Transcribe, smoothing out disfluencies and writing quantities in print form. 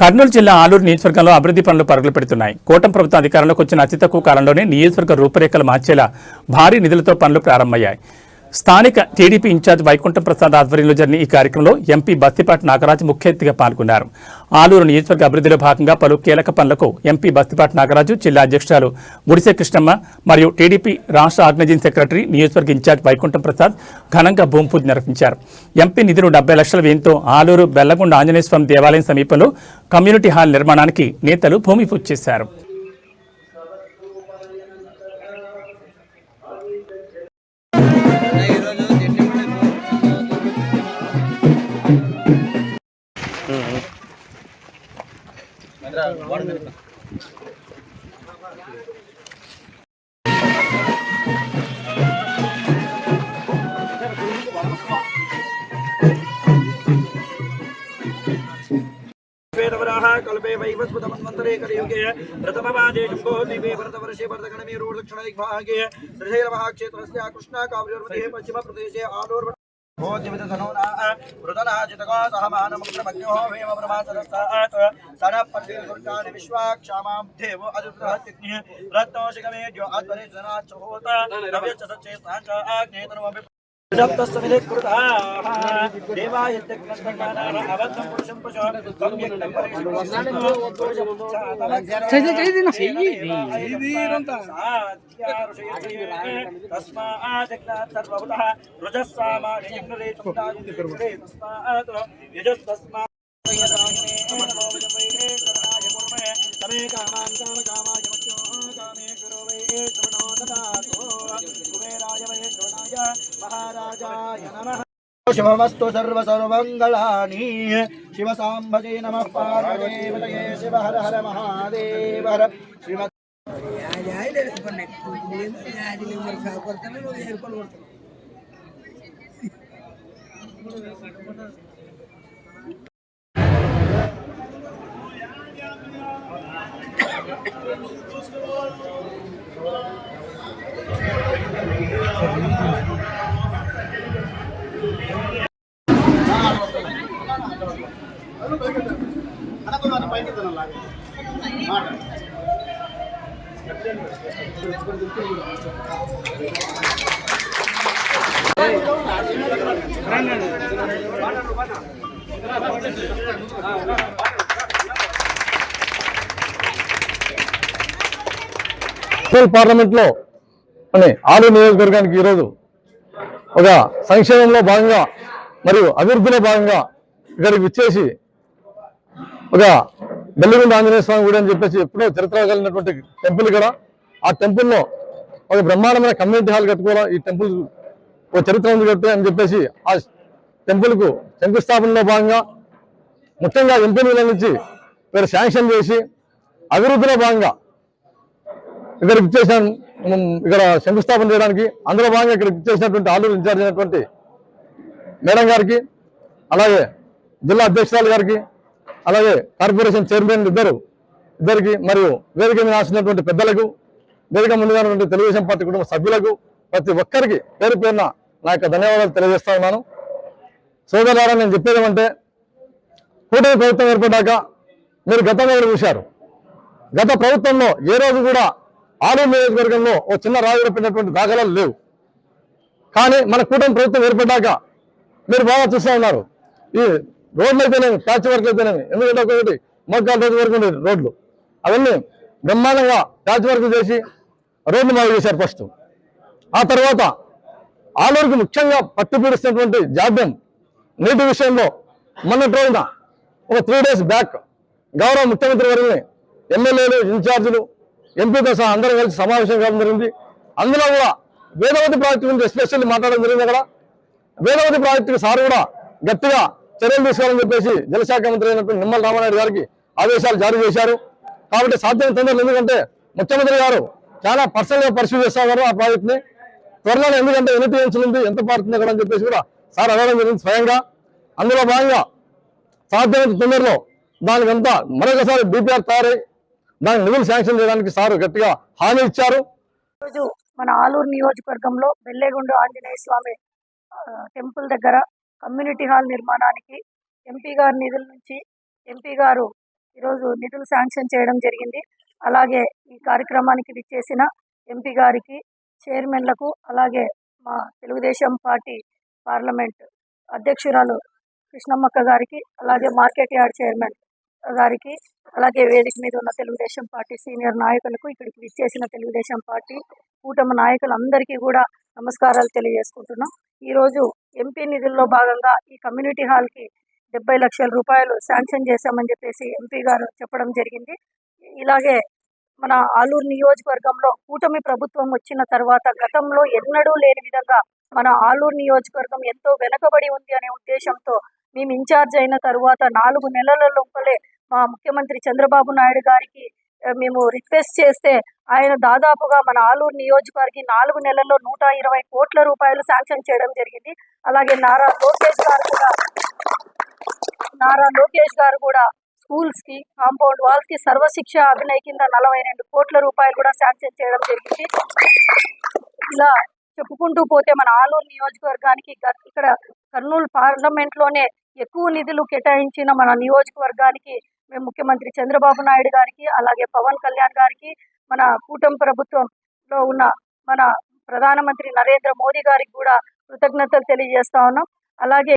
కర్నూలు జిల్లా ఆలూరు నియోజకవర్గంలో అభివృద్ధి పనులు పరుగులు పెడుతున్నాయి. కూటమి ప్రభుత్వం అధికారంలోకి వచ్చిన అతి తక్కువ కాలంలోనే నియోజకవర్గ రూపురేఖలు మార్చేలా భారీ నిధులతో పనులు ప్రారంభమయ్యాయి. స్థానిక టీడీపీ ఇన్ఛార్జ్ వైకుంఠం ప్రసాద్ ఆధ్వర్యంలో జరిగిన ఈ కార్యక్రమంలో ఎంపీ బస్తిపాటి నాగరాజు ముఖ్య అతిథిగా పాల్గొన్నారు. ఆలూరు నియోజకవర్గ అభివృద్ధిలో భాగంగా పలు కీలక పనులకు ఎంపీ బస్తిపాటి నాగరాజు, జిల్లా అధ్యక్షురాలు గుడిసె కృష్ణమ్మ మరియు టీడీపీ రాష్ట్ర ఆర్గనైజింగ్ సెక్రటరీ, నియోజకవర్గ ఇన్ఛార్జ్ వైకుంఠం ప్రసాద్ ఘనంగా భూమి పూజ నిర్వహించారు. ఎంపీ నిధులు 70 లక్షల వ్యయంతో ఆలూరు బెల్లగుండ ఆంజనేయ స్వామి దేవాలయం సమీపంలో కమ్యూనిటీ హాల్ నిర్మాణానికి నేతలు భూమి పూజ చేశారు. कल्पे वैवस्वतमन्वन्तरे कलियुगे प्रथमपादे जम्बोद्वीपे भरतवर्षे भरतगणमे रोडदक्षिणदिग्भागे श्रीशैलमहाक्षेत्रस्य कृष्णाकाव्योर्मध्ये पश्चिमप्रदेशे आलूर् शिवमस्तु सर्वसर्वमङ्गलानि शिव सांभजे नमः पार्वतीपतये शिव हर हर महादेव हर श्रीमत् పార్లమెంట్ లో ఆలూరు నియోజకవర్గానికి ఈరోజు ఒక సంక్షేమంలో భాగంగా మరియు అభివృద్ధిలో భాగంగా ఇక్కడికి విచ్చేసి ఒక బెల్లగుండ ఆంజనేయ స్వామి గుడి అని చెప్పేసి ఎప్పుడో చరిత్ర కలిగినటువంటి టెంపుల్ ఇక్కడ. ఆ టెంపుల్లో ఒక బ్రహ్మాండమైన కమ్యూనిటీ హాల్ కట్టుకోవాలా, ఈ టెంపుల్ ఒక చరిత్ర ఉంది కట్టే అని చెప్పేసి ఆ టెంపుల్కు శంకుస్థాపనలో భాగంగా ముఖ్యంగా ఎంపీ నిధుల నుంచి ఇక్కడ శాంక్షన్ చేసి అభివృద్ధిలో భాగంగా ఇక్కడ ఇచ్చేసిన ఇక్కడ శంకుస్థాపన చేయడానికి అందులో భాగంగా ఇక్కడ ఇచ్చేసినటువంటి ఆలూరు ఇన్ఛార్జ్ అయినటువంటి మేడం గారికి, అలాగే జిల్లా అధ్యక్షురాలు గారికి, అలాగే కార్పొరేషన్ చైర్మన్ ఇద్దరికి మరియు వేదిక మీద ఆశించినటువంటి పెద్దలకు, వేదిక ముందుగా ఉన్నటువంటి తెలుగుదేశం పార్టీ కుటుంబ సభ్యులకు, ప్రతి ఒక్కరికి పేరు పేరున నా యొక్క ధన్యవాదాలు తెలియజేస్తా ఉన్నాను. సోదరులారా, నేను చెప్పేది ఏమంటే, కూటమి ప్రభుత్వం ఏర్పడ్డాక మీరు గతంలో చూశారు, గత ప్రభుత్వంలో ఏ రోజు కూడా ఆలూరు నియోజకవర్గంలో ఓ చిన్న రాజులు పెట్టినటువంటి దాఖలాలు లేవు. కానీ మన కూటమి ప్రభుత్వం ఏర్పడ్డాక మీరు బాగా చూస్తూ ఉన్నారు. ఈ రోడ్లు అయితేనేమి, ప్యాచ్ వర్క్ అయితేనేమి, ఎందుకంటే ఒకటి మోకాల రోజు వరకు ఉండే రోడ్లు అవన్నీ బ్రహ్మాండంగా ప్యాచ్ వర్క్ చేసి రోడ్లు బాగు చేశారు ఫస్ట్. ఆ తర్వాత ఆలూరుకి ముఖ్యంగా పట్టు పీడిస్తున్నటువంటి జాడ్యం నీటి విషయంలో మొన్నటి రోజున ఒక 3 days బ్యాక్ గౌరవ ముఖ్యమంత్రి వారిని ఎమ్మెల్యేలు, ఇన్ఛార్జీలు, ఎంపీతో సహా అందరూ కలిసి సమావేశం కావడం జరిగింది. అందులో కూడా వేదవతి ప్రాజెక్టు గురించి ఎస్పెషల్లీ మాట్లాడడం జరిగింది. అక్కడ వేదవతి ప్రాజెక్టుకి సార్ కూడా గట్టిగా చర్యలు తీసుకోవాలని చెప్పేసి జలశాఖ మంత్రి అయినటువంటి నిమ్మల రామానాయుడు గారికి ఆదేశాలు జారీ చేశారు. కాబట్టి సాధ్యం తొందరలు, ఎందుకంటే ముఖ్యమంత్రి గారు చాలా పర్సనల్గా పరిశీలి చేస్తా ఉన్నారు ఆ ప్రాజెక్ట్ని త్వరలోనే. ఎందుకంటే ఎన్ని ఉంది, ఎంత పారుతుంది అక్కడ అని చెప్పేసి కూడా సార్ అడగడం జరిగింది స్వయంగా. అందులో భాగంగా సాధ్యమైన తొందరలో దానికంతా మరొకసారి డిపిఆర్ తయారై దానికి నిధులు శాంక్షన్ చేయడానికి సార్ గట్టిగా హామీ ఇచ్చారు. మన ఆలూరు నియోజకవర్గంలో బెల్లగుండ ఆంజనేయ స్వామి టెంపుల్ దగ్గర కమ్యూనిటీ హాల్ నిర్మాణానికి ఎంపీ గారి నిధుల నుంచి ఎంపీ గారు ఈరోజు నిధులు శాంక్షన్ చేయడం జరిగింది. అలాగే ఈ కార్యక్రమానికి విచ్చేసిన ఎంపీ గారికి, చైర్మన్లకు, అలాగే మా తెలుగుదేశం పార్టీ పార్లమెంట్ అధ్యక్షురాలు కృష్ణమ్మక్క గారికి, అలాగే మార్కెట్ యార్డ్ చైర్మన్ గారికి, అలాగే వేదిక మీద ఉన్న తెలుగుదేశం పార్టీ సీనియర్ నాయకులకు, ఇక్కడికి విచ్చేసిన తెలుగుదేశం పార్టీ కూటమి నాయకులందరికీ కూడా నమస్కారాలు తెలియజేసుకుంటున్నాం. ఈరోజు ఎంపీ నిధుల్లో భాగంగా ఈ కమ్యూనిటీ హాల్కి 70 లక్షల రూపాయలు శాంక్షన్ చేశామని చెప్పేసి ఎంపీ గారు చెప్పడం జరిగింది. ఇలాగే మన ఆలూరు నియోజకవర్గంలో కూటమి ప్రభుత్వం వచ్చిన తర్వాత గతంలో ఎన్నడూ లేని విధంగా మన ఆలూరు నియోజకవర్గం ఎంతో వెనుకబడి ఉంది అనే ఉద్దేశంతో మేము ఇన్ఛార్జ్ అయిన తరువాత 4 నెలల లోపలే మా ముఖ్యమంత్రి చంద్రబాబు నాయుడు గారికి మేము రిక్వెస్ట్ చేస్తే ఆయన దాదాపుగా మన ఆలూరు నియోజకవర్గం 4 నెలల్లో 120 కోట్ల రూపాయలు శాంక్షన్ చేయడం జరిగింది. అలాగే నారా లోకేష్ గారు కూడా స్కూల్స్ కి, కాంపౌండ్ వాల్స్ కి, సర్వశిక్ష అభినయ్ కింద 42 కోట్ల రూపాయలు కూడా శాంక్షన్ చేయడం జరిగింది. ఇలా చెప్పుకుంటూ పోతే మన ఆలూరు నియోజకవర్గానికి ఇక్కడ కర్నూలు పార్లమెంట్ లోనే ఎక్కువ నిధులు కేటాయించిన మన నియోజకవర్గానికి మేము ముఖ్యమంత్రి చంద్రబాబు నాయుడు గారికి, అలాగే పవన్ కళ్యాణ్ గారికి, మన కూటమి ప్రభుత్వంలో ఉన్న మన ప్రధానమంత్రి నరేంద్ర మోదీ గారికి కూడా కృతజ్ఞతలు తెలియజేస్తా ఉన్నాం. అలాగే